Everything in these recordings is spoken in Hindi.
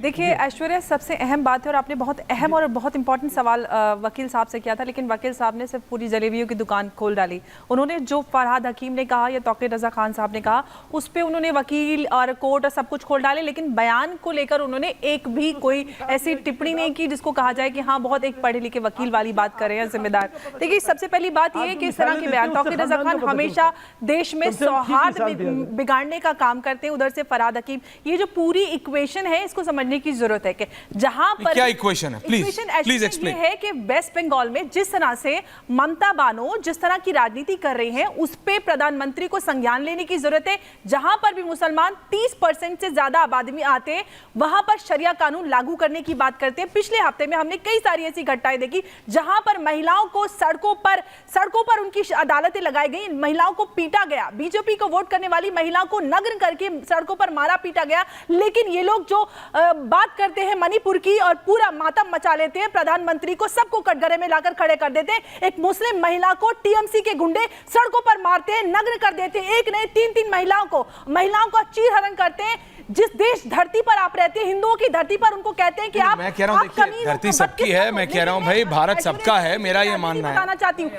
देखिए ऐश्वर्या, सबसे अहम बात है और आपने बहुत अहम और बहुत इंपॉर्टेंट सवाल वकील साहब से किया था, लेकिन वकील साहब ने सिर्फ पूरी जलेबियों की दुकान खोल डाली। उन्होंने जो फरहाद हकीम ने कहा या तौक़ीर रज़ा खान साहब ने कहा, उस पर उन्होंने वकील और कोर्ट और सब कुछ खोल डाले, लेकिन बयान को लेकर उन्होंने एक भी कोई ऐसी टिप्पणी नहीं की जिसको कहा जाए कि हाँ बहुत एक पढ़े लिखे वकील वाली बात कर रहे हैं जिम्मेदार। देखिए सबसे पहली बात यह है कि इस तरह के बयान तौक़ीर रज़ा खान हमेशा देश में सौहार्द बिगाड़ने का काम करते हैं। उधर से फरहाद हकीम, ये जो पूरी इक्वेशन है इसको समझने की जरूरत है कि जहां पर क्या इक्वेशन है, प्लीज एक्सप्लेन। ये है कि वेस्ट बंगाल में जिस तरह से ममता बानो जिस तरह की राजनीति कर रही हैं, उस पे प्रधानमंत्री को संज्ञान लेने की जरूरत है। जहां पर भी मुसलमान 30% से ज्यादा आबादी में आते हैं, वहां पर शरिया कानून लागू करने की बात करते हैं। पिछले हफ्ते में हमने कई सारी ऐसी घटनाएं देखी जहां पर महिलाओं को सड़कों पर उनकी अदालतें लगाई गई, महिलाओं को पीटा गया, बीजेपी को वोट करने वाली महिलाओं को नग्न करके सड़कों पर मारा पीटा गया। लेकिन ये लोग जो बात करते हैं मणिपुर की और पूरा मातम मचा लेते हैं, प्रधानमंत्री को सबको कटघरे में लाकर खड़े कर देते हैं। एक मुस्लिम महिला को टीएमसी के गुंडे सड़कों पर मारते हैं, नग्न कर देते हैं, एक नहीं 3-3 महिलाओं को चीरहरण करते हैं। जिस देश धरती पर आप रहते हैं, हिंदुओं की धरती पर, उनको कहते हैं कि आप, मैं कह रहा हूं देखिए धरती सबकी है, मैं कह रहा हूं भाई भारत सबका है, मेरा ये मानना है। बताना चाहती हूं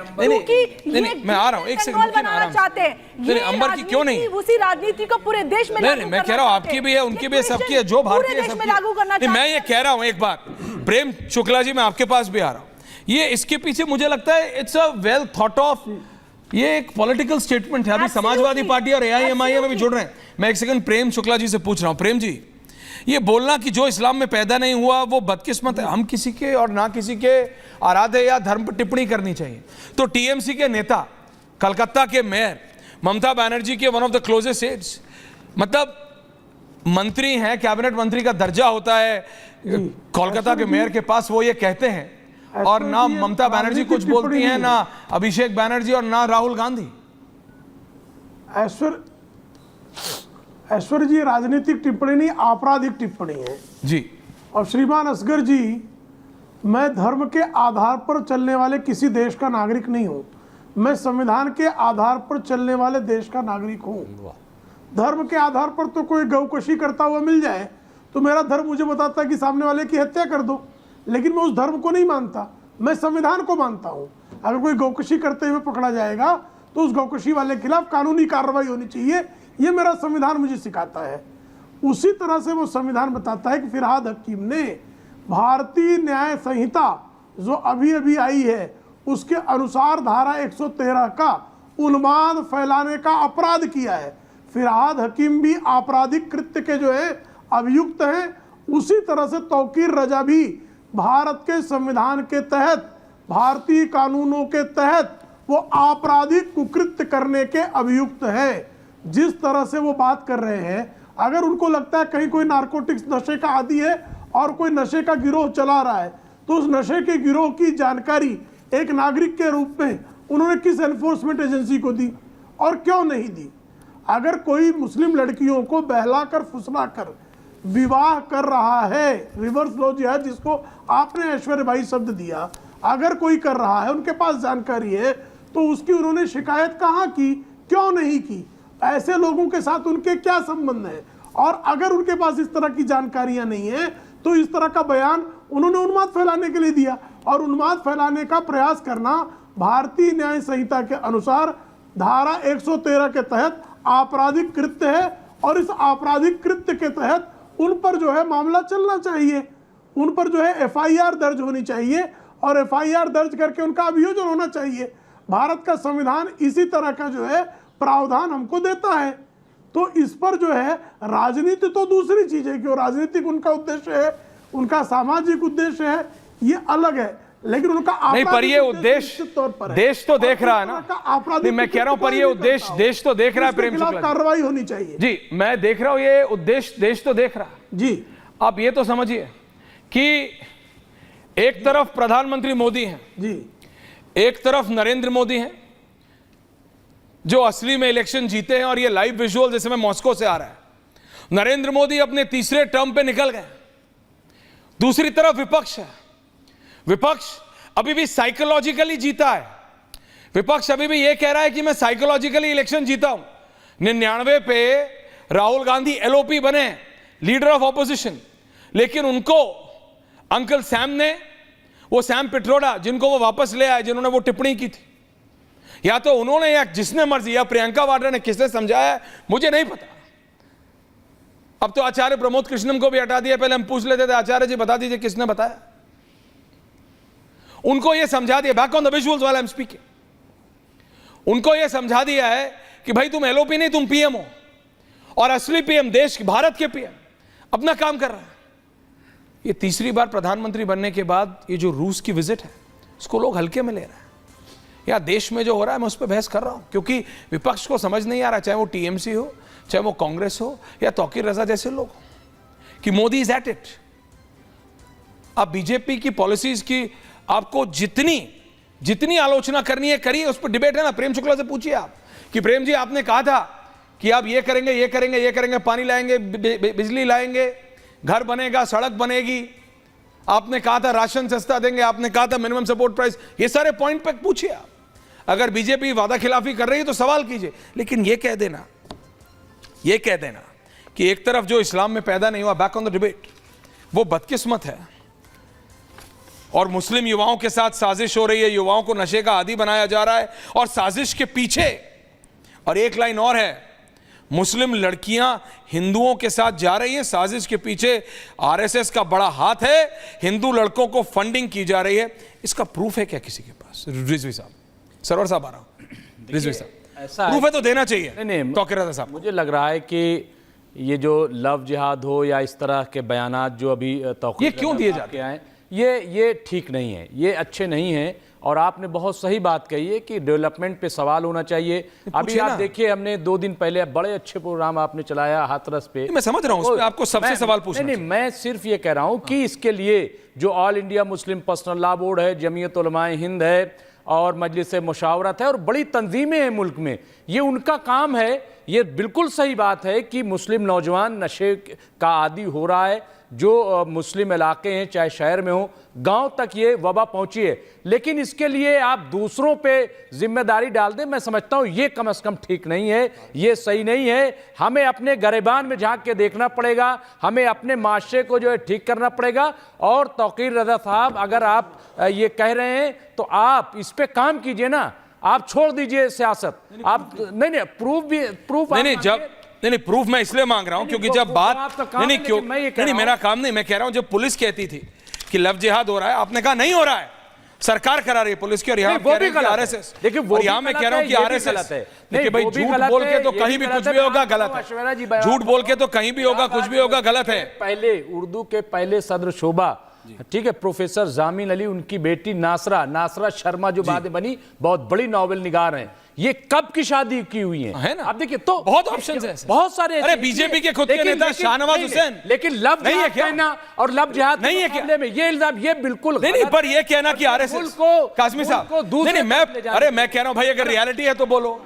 नहीं, मैं आ रहा हूं, एक सेकंड बनाना चाहते हैं अंबर की, क्यों नहीं उसी राजनीति को पूरे देश में नहीं, मैं कह रहा हूं आपकी भी है, उनकी भी है, सबकी है, जो भारतीय है सबकी लागू करना। मैं ये कह रहा हूं एक बात, प्रेम शुक्ला जी मैं आपके पास भी आ रहा हूं, ये इसके पीछे मुझे लगता है it's a well thought of, ये एक पॉलिटिकल स्टेटमेंट है। अभी समाजवादी पार्टी और AIMIM में भी जुड़ रहे हैं। मैं एक सेकंड प्रेम शुक्ला जी से पूछ रहा हूं, प्रेम जी ये बोलना कि जो इस्लाम में पैदा नहीं हुआ वो बदकिस्मत है, हम किसी के और ना किसी के आराध्य या धर्म पर टिप्पणी करनी चाहिए। तो TMC के नेता, कलकत्ता के मेयर ममता बनर्जी के one of the closest aides, मतलब मंत्री हैं, कैबिनेट मंत्री का दर्जा होता है कोलकाता के मेयर के पास, वो ये कहते हैं, और ना ममता बनर्जी कुछ बोलती हैं, ना अभिषेक बनर्जी और ना राहुल गांधी। ऐश्वर्य जी राजनीतिक टिप्पणी नहीं, आपराधिक टिप्पणी है जी। और श्रीमान असगर जी, मैं धर्म के आधार पर चलने वाले किसी देश का नागरिक नहीं हूं, मैं संविधान के आधार पर चलने वाले देश का नागरिक हूं। धर्म के आधार पर तो कोई गौकशी करता हुआ मिल जाए तो मेरा धर्म मुझे बताता है कि सामने वाले की हत्या कर दो, लेकिन मैं उस धर्म को नहीं मानता, मैं संविधान को मानता हूं। अगर कोई गौकशी करते हुए पकड़ा जाएगा तो उस गौकशी वाले के खिलाफ कानूनी कार्रवाई होनी चाहिए, ये मेरा संविधान मुझे सिखाता है। उसी तरह से वो संविधान बताता है कि फरहाद हकीम ने भारतीय न्याय संहिता जो अभी अभी आई है उसके अनुसार धारा 113 का उन्माद फैलाने का अपराध किया है। फरहाद हकीम भी आपराधिक कृत्य के जो है अभियुक्त हैं, उसी तरह से तौक़ीर रज़ा भी भारत के संविधान के तहत, भारतीय कानूनों के तहत वो आपराधिक कुकृत्य करने के अभियुक्त है। जिस तरह से वो बात कर रहे हैं, अगर उनको लगता है कहीं कोई नारकोटिक्स नशे का आदी है और कोई नशे का गिरोह चला रहा है, तो उस नशे के गिरोह की जानकारी एक नागरिक के रूप में उन्होंने किस एनफोर्समेंट एजेंसी को दी और क्यों नहीं दी? अगर कोई मुस्लिम लड़कियों को बहलाकर फुसलाकर विवाह कर रहा है, रिवर्स लॉ जिहाद जिसको आपने ऐश्वर्य भाई शब्द दिया, अगर कोई कर रहा है, उनके पास जानकारी है, तो उसकी उन्होंने शिकायत कहाँ की, क्यों नहीं की? ऐसे लोगों के साथ उनके क्या संबंध है? और अगर उनके पास इस तरह की जानकारियां नहीं है तो इस तरह का बयान उन्होंने उन्माद फैलाने के लिए दिया, और उन्माद फैलाने का प्रयास करना भारतीय न्याय संहिता के अनुसार धारा 113 के तहत आपराधिक कृत्य है। और इस आपराधिक कृत्य के तहत उन पर जो है मामला चलना चाहिए, उन पर जो है FIR दर्ज होनी चाहिए और FIR दर्ज करके उनका अभियोजन होना चाहिए। भारत का संविधान इसी तरह का जो है प्रावधान हमको देता है। तो इस पर जो है राजनीति तो दूसरी चीज है कि राजनीतिक उनका उद्देश्य है, उनका सामाजिक उद्देश्य है, ये अलग है, लेकिन उनका नहीं, पर ये उद्देश्य देश तो देख रहा है ना। नहीं, मैं कह रहा हूं पर ये उद्देश्य देश तो देख रहा है, प्रेम शुक्ला कार्रवाई होनी चाहिए जी। मैं देख रहा हूं ये उद्देश्य देश तो देख रहा है जी। आप ये तो समझिए कि एक तरफ प्रधानमंत्री मोदी हैं जी, एक तरफ नरेंद्र मोदी हैं जो असली में इलेक्शन जीते हैं, और ये लाइव विजुअल जैसे मैं मॉस्को से आ रहा है, नरेंद्र मोदी अपने तीसरे टर्म पे निकल गए। दूसरी तरफ विपक्ष है, विपक्ष अभी भी साइकोलॉजिकली जीता है, विपक्ष अभी भी ये कह रहा है कि मैं साइकोलॉजिकली इलेक्शन जीता हूं। 99 पे राहुल गांधी LOP बने, लीडर ऑफ ऑपोजिशन, लेकिन उनको अंकल सैम ने, वो सैम पिट्रोडा जिनको वो वापस ले आए, जिन्होंने वो टिप्पणी की थी, या तो उन्होंने या जिसने मर्जी, या प्रियंका वाड्रा ने, किसने समझाया मुझे नहीं पता। अब तो आचार्य प्रमोद कृष्णम को भी हटा दिया, पहले हम पूछ लेते थे आचार्य जी बता दीजिए किसने बताया, उनको यह समझा दिया, बैक ऑन द विजुअल्स वाला आई एम स्पीकिंग, उनको यह समझा दिया है कि भाई तुम एलओपी नहीं, तुम पीएम हो, और असली पीएम, देश भारत के पीएम अपना काम कर रहा है। ये तीसरी बार प्रधानमंत्री बनने के बाद ये जो रूस की विजिट है उसको लोग हल्के में ले रहे हैं। या देश में जो हो रहा है मैं उस पर बहस कर रहा हूं, क्योंकि विपक्ष को समझ नहीं आ रहा, चाहे वो टीएमसी हो, चाहे वो कांग्रेस हो, या तौकीर रजा जैसे लोग, कि मोदी इज एट इट। अब बीजेपी की पॉलिसीज की आपको जितनी आलोचना करनी है करिए, उस पर डिबेट है ना। प्रेम शुक्ला से पूछिए आप कि प्रेम जी आपने कहा था कि आप ये करेंगे, ये करेंगे, ये करेंगे, पानी लाएंगे, बिजली लाएंगे, घर बनेगा, सड़क बनेगी, आपने कहा था राशन सस्ता देंगे, आपने कहा था मिनिमम सपोर्ट प्राइस, ये सारे पॉइंट पे पूछिए आप। अगर बीजेपी वादा खिलाफी कर रही है तो सवाल कीजिए, लेकिन ये कह देना कि एक तरफ जो इस्लाम में पैदा नहीं हुआ, बैक ऑन द डिबेट, वो बदकिस्मत है, और मुस्लिम युवाओं के साथ साजिश हो रही है, युवाओं को नशे का आदी बनाया जा रहा है, और साजिश के पीछे, और एक लाइन और है, मुस्लिम लड़कियां हिंदुओं के साथ जा रही हैं, साजिश के पीछे आरएसएस का बड़ा हाथ है, हिंदू लड़कों को फंडिंग की जा रही है। इसका प्रूफ है क्या किसी के पास? रिजवी साहब, सरवर साहब आ रहा हूं, रिजवी साहब, ऐसा प्रूफ है तो देना चाहिए। नहीं, तौकीर रजा साहब, मुझे लग रहा है कि ये जो लव जिहाद हो या इस तरह के बयानात जो अभी ये क्यों दिए जाते हैं, ये ठीक नहीं है, ये अच्छे नहीं हैं। और आपने बहुत सही बात कही है कि डेवलपमेंट पे सवाल होना चाहिए। अभी आप देखिए, हमने 2 दिन पहले बड़े अच्छे प्रोग्राम आपने चलाया हाथरस पे, मैं समझ रहा हूं, उस पे आपको सबसे सवाल पूछना नहीं, मैं सिर्फ ये कह रहा हूं कि इसके लिए जो all India Muslim personal law board है, जमीयत उलमाए हिंद है, और मजलिस मुशावरत है, और बड़ी तंजीमें हैं मुल्क में, ये उनका काम है। ये बिल्कुल सही बात है कि मुस्लिम नौजवान नशे का आदी हो रहा है, जो मुस्लिम इलाके हैं, चाहे शहर में हो, गांव तक ये वबा पहुंची है, लेकिन इसके लिए आप दूसरों पे जिम्मेदारी डाल दें, मैं समझता हूं ये कम से कम ठीक नहीं है, ये सही नहीं है। हमें अपने गरेबान में झांक के देखना पड़ेगा, हमें अपने माशरे को जो है ठीक करना पड़ेगा। और तौकीर रजा साहब, अगर आप ये कह रहे हैं तो आप इस पे काम कीजिए ना, आप छोड़ दीजिए सियासत। आप नहीं प्रूफ नहीं, प्रूफ मैं इसलिए मांग रहा हूं क्योंकि जब बात नहीं, मेरा काम नहीं, मैं कह रहा हूं जब पुलिस कहती थी कि लव जिहाद हो रहा है, आपने कहा नहीं हो रहा है, सरकार करा रही है पुलिस की, और यहाँ कह रहे हैं कि आरएसएस, और यहाँ मैं कह रहा हूं कि आरएसएस, देखिए भाई, झूठ बोल के तो कहीं भी कुछ भी होगा, गलत है, झूठ बोल के तो कहीं भी होगा, कुछ भी होगा, गलत है। पहले उर्दू के पहले सदर शोभा, ठीक है, प्रोफेसर जामिन अली, उनकी बेटी नासरा शर्मा जो बाद में बनी, बहुत बड़ी नॉवेल निगार हैं, ये कब की शादी की हुई है ना? आप देखिए, तो बहुत ऑप्शंस हैं, बहुत सारे। अरे बीजेपी के खुद के नेता शाहनवाज हुसैन, लेकिन लव जिहाद कहना और लव जिहाद नहीं है क्या में ये इल्जाम, ये बिल्कुल नहीं, पर ये कहना कि आरएसएस को, कासमी साहब, नहीं, मैं कह रहा हूं भाई, अगर रियलिटी है तो बोलो।